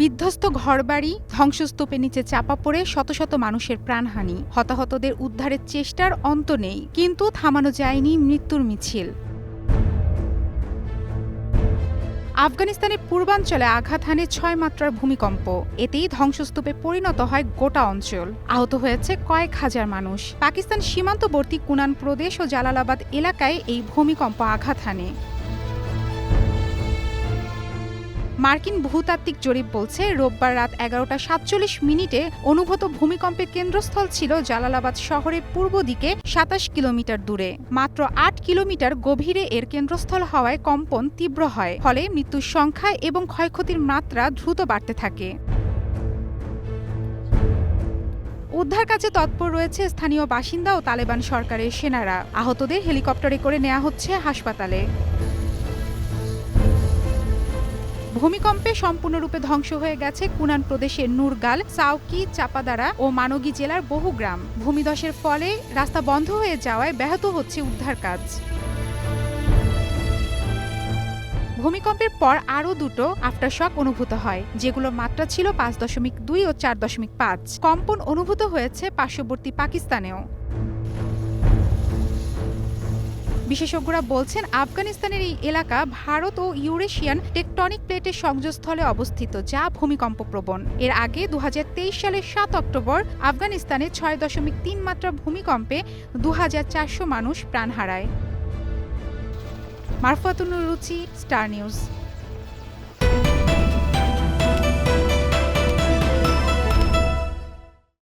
বিধ্বস্ত ঘরবাড়ি, ধ্বংসস্তূপের নিচে চাপা পড়ে শত শত মানুষের প্রাণহানি। হতাহতদের উদ্ধারের চেষ্টার অন্ত নেই, কিন্তু থামানো যায়নি মৃত্যুর মিছিল। আফগানিস্তানের পূর্বাঞ্চলে আঘাত হানে ৬ মাত্রার ভূমিকম্প। এতেই ধ্বংসস্তূপে পরিণত হয় গোটা অঞ্চল। আহত হয়েছে কয়েক হাজার মানুষ। পাকিস্তান সীমান্তবর্তী কুনান প্রদেশ ও জালালাবাদ এলাকায় এই ভূমিকম্প আঘাত হানে। মার্কিন ভূতাত্ত্বিক জরিপ বলছে, রোববার রাত ১১টা ৪৭ অনুভূত ভূমিকম্পের কেন্দ্রস্থল ছিল জালালাবাদ শহরের পূর্ব দিকে ২৭ কিলোমিটার দূরে। মাত্র ৮ কিলোমিটার গভীরে এর কেন্দ্রস্থল হওয়ায় কম্পন তীব্র হয়, ফলে মৃত্যুর সংখ্যা এবং ক্ষয়ক্ষতির মাত্রা দ্রুত বাড়তে থাকে। উদ্ধার কাজে তৎপর রয়েছে স্থানীয় বাসিন্দা ও তালেবান সরকারের সেনারা। আহতদের হেলিকপ্টারে করে নেওয়া হচ্ছে হাসপাতালে। ভূমিকম্পে সম্পূর্ণরূপে ধ্বংস হয়ে গেছে কুনান প্রদেশের নুরগাল, সাউকি, চাপাদারা ও মানগি জেলার বহু গ্রাম। ভূমিধসের ফলে রাস্তা বন্ধ হয়ে যাওয়ায় ব্যাহত হচ্ছে উদ্ধার কাজ। ভূমিকম্পের পর আরও দুটো আফটারশক অনুভূত হয়, যেগুলোর মাত্রা ছিল ৫.২ ও ৪.৫। কম্পন অনুভূত হয়েছে পার্শ্ববর্তী পাকিস্তানেও। বিশেষজ্ঞরা বলছেন, আফগানিস্তানের এই এলাকা ভারত ও ইউরেশিয়ান টেকটনিক প্লেটের সংযোগস্থলে অবস্থিত, যা ভূমিকম্প প্রবণ। এর আগে ২০২৩ সালের ৭ অক্টোবর আফগানিস্তানে ৬.৩ মাত্রা ভূমিকম্পে ২,৪০০ মানুষ প্রাণ হারায়। মারফাতুন রুচি, স্টার নিউজ।